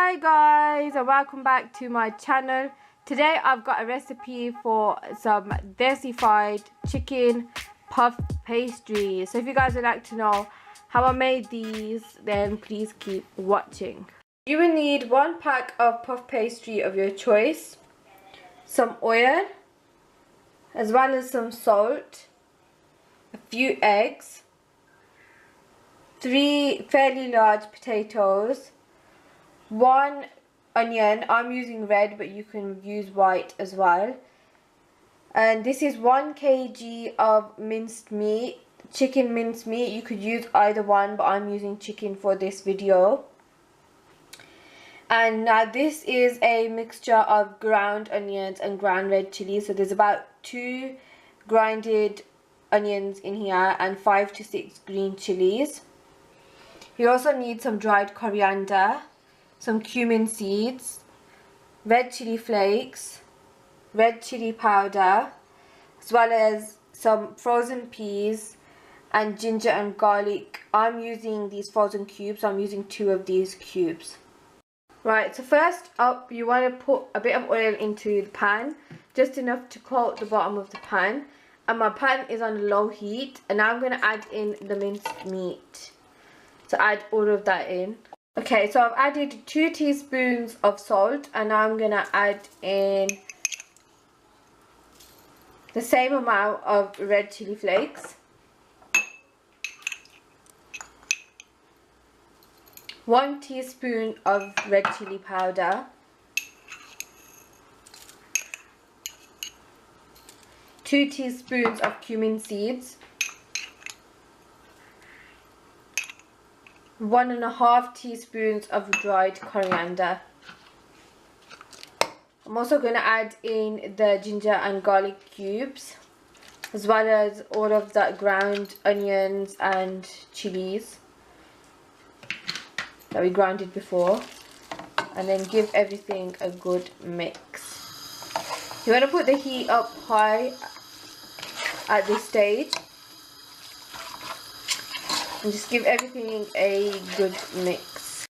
Hi guys, and welcome back to my channel. Today I've got a recipe for some Desi-fied chicken puff pastry. So if you guys would like to know how I made these, then please keep watching. You will need 1 pack of puff pastry of your choice, some oil, as well as some salt, a few eggs, 3 fairly large potatoes, 1 onion. I'm using red, but you can use white as well. And this is 1 kg of minced meat, chicken minced meat. You could use either one, but I'm using chicken for this video. And now this is a mixture of ground onions and ground red chilies. So there's about 2 grinded onions in here and 5 to 6 green chilies. You also need some dried coriander, some cumin seeds, red chili flakes, red chili powder, as well as some frozen peas and ginger and garlic. I'm using these frozen cubes, so I'm using 2 of these cubes. Right, so first up you want to put a bit of oil into the pan, just enough to coat the bottom of the pan. And my pan is on low heat, and now I'm going to add in the minced meat. So add all of that in. Okay, so I've added 2 teaspoons of salt, and now I'm going to add in the same amount of red chili flakes, 1 teaspoon of red chili powder, 2 teaspoons of cumin seeds, 1.5 teaspoons of dried coriander. I'm also going to add in the ginger and garlic cubes, as well as all of the ground onions and chilies that we grounded before, and then give everything a good mix. You want to put the heat up high at this stage and just give everything a good mix.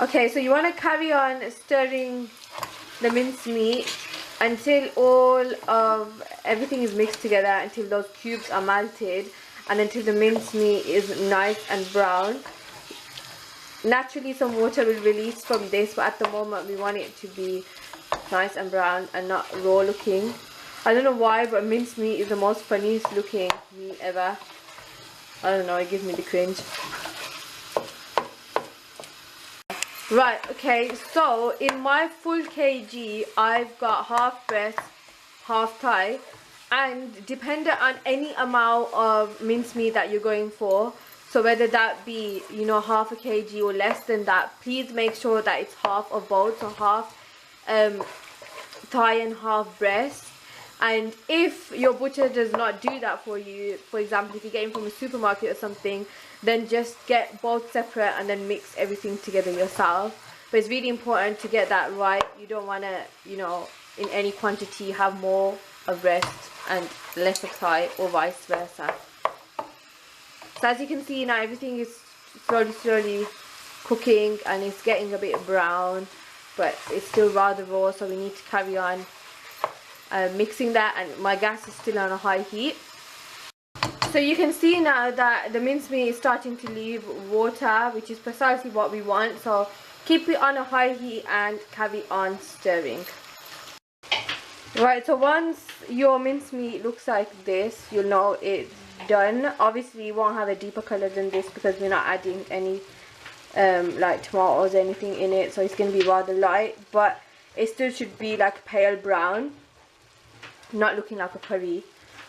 Okay, so you want to carry on stirring the minced meat until all of everything is mixed together, until those cubes are melted, and until the minced meat is nice and brown. Naturally some water will release from this, but at the moment we want it to be nice and brown and not raw looking. I don't know why, but minced meat is the most funniest looking meat ever. I don't know, it gives me the cringe. Right, okay, so in my full kg I've got half breast, half thigh, and depending on any amount of mincemeat that you're going for, so whether that be, you know, half a kg or less than that, please make sure that it's half of both, so half thigh and half breast. And if your butcher does not do that for you, for example if you're getting from a supermarket or something, then just get both separate and then mix everything together yourself. But it's really important to get that right. You don't want to, you know, in any quantity have more of breast and less of thigh, or vice versa. So as you can see now, everything is slowly cooking and it's getting a bit brown, but it's still rather raw, so we need to carry on mixing that, and my gas is still on a high heat. So you can see now that the mincemeat is starting to leave water, which is precisely what we want. So keep it on a high heat and carry on stirring. Right, so once your mincemeat looks like this, you'll know it's done. Obviously you won't have a deeper color than this because we're not adding any like tomatoes or anything in it, so it's going to be rather light, but it still should be like pale brown, not looking like a curry,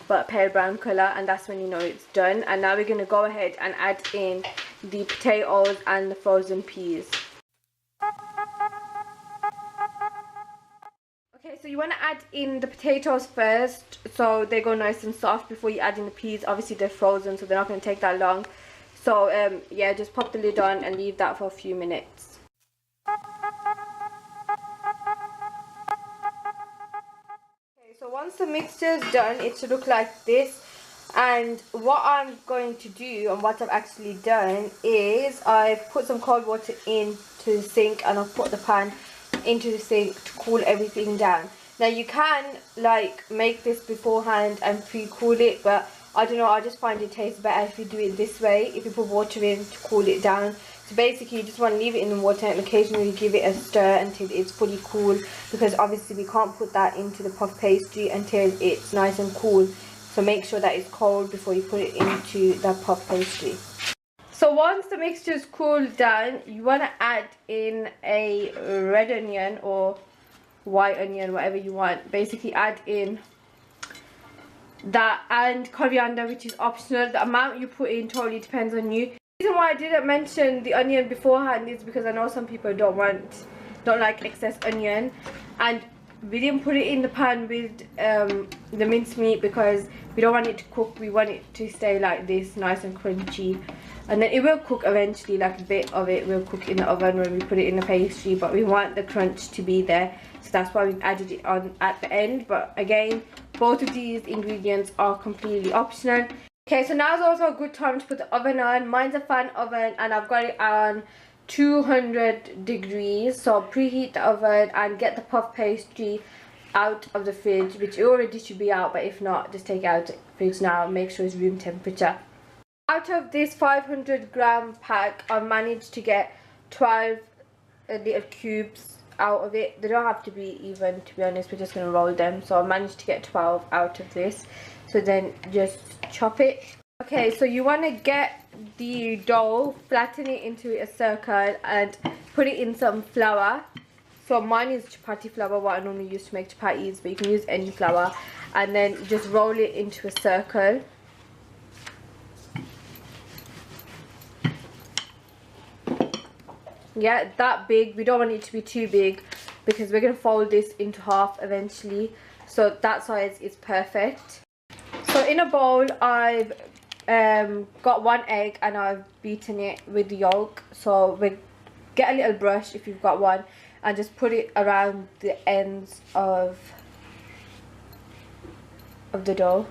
but pale brown color, and that's when you know it's done. And now we're going to go ahead and add in the potatoes and the frozen peas. Okay, so you want to add in the potatoes first, so they go nice and soft before you add in the peas. Obviously they're frozen, so they're not going to take that long. So yeah, just pop the lid on and leave that for a few minutes. So once the mixture is done, it should look like this. And what I'm going to do, and what I've actually done, is I've put some cold water into to the sink, and I've put the pan into the sink to cool everything down. Now you can like make this beforehand and pre-cool it, but I don't know, I just find it tastes better if you do it this way, if you put water in to cool it down. So basically you just want to leave it in the water and occasionally give it a stir until it's fully cool, because obviously we can't put that into the puff pastry until it's nice and cool. So make sure that it's cold before you put it into the puff pastry. So once the mixture is cooled down, you want to add in a red onion or white onion, whatever you want. Basically add in that, and coriander, which is optional. The amount you put in totally depends on you. The reason why I didn't mention the onion beforehand is because I know some people don't like excess onion, and we didn't put it in the pan with the mincemeat because we don't want it to cook. We want it to stay like this, nice and crunchy, and then it will cook eventually. Like a bit of it will cook in the oven when we put it in the pastry, but we want the crunch to be there, so that's why we've added it on at the end. But again, both of these ingredients are completely optional. Okay, so now is also a good time to put the oven on. Mine's a fan oven and I've got it on 200 degrees. So preheat the oven and get the puff pastry out of the fridge, which already should be out, but if not, just take it out of the fridge now and make sure it's room temperature. Out of this 500-gram pack, I've managed to get 12 little cubes out of it. They don't have to be even, to be honest, we're just going to roll them. So I managed to get 12 out of this. So then just chop it. Okay, so you want to get the dough, flatten it into a circle and put it in some flour. So mine is chapati flour, what I normally use to make chapatis, but you can use any flour. And then just roll it into a circle. Yeah, that big. We don't want it to be too big because we're going to fold this into half eventually. So that size is perfect. So in a bowl, I've got 1 egg and I've beaten it with the yolk. So we get a little brush if you've got one and just put it around the ends of the dough,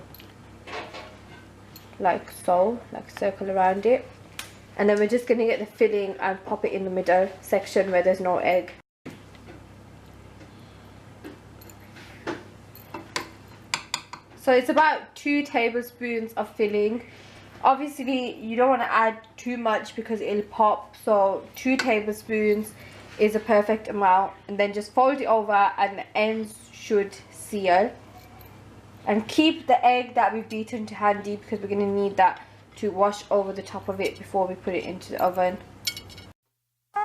like so, like circle around it. And then we're just going to get the filling and pop it in the middle section where there's no egg. So it's about 2 tablespoons of filling. Obviously you don't want to add too much because it'll pop, so 2 tablespoons is a perfect amount. And then just fold it over and the ends should seal. And keep the egg that we've beaten to handy because we're going to need that to wash over the top of it before we put it into the oven. So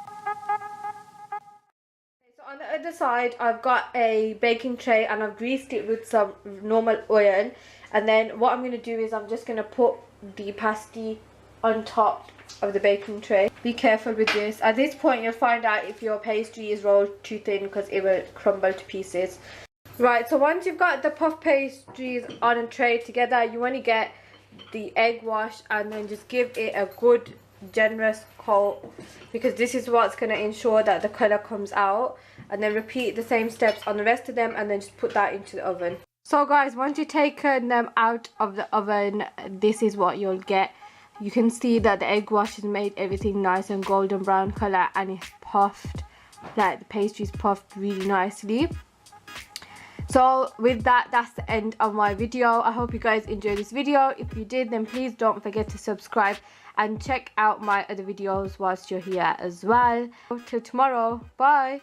on the other side, I've got a baking tray and I've greased it with some normal oil. And then what I'm going to do is I'm just going to put the pasty on top of the baking tray. Be careful with this. At this point you'll find out if your pastry is rolled too thin because it will crumble to pieces. Right, so once you've got the puff pastries on a tray together, you want to get the egg wash and then just give it a good generous coat, because this is what's going to ensure that the colour comes out. And then repeat the same steps on the rest of them and then just put that into the oven. So guys, once you've taken them out of the oven, this is what you'll get. You can see that the egg wash has made everything nice and golden brown colour, and it's puffed, like the pastry's puffed really nicely. So with that, that's the end of my video. I hope you guys enjoyed this video. If you did, then please don't forget to subscribe and check out my other videos whilst you're here as well. Till tomorrow, bye.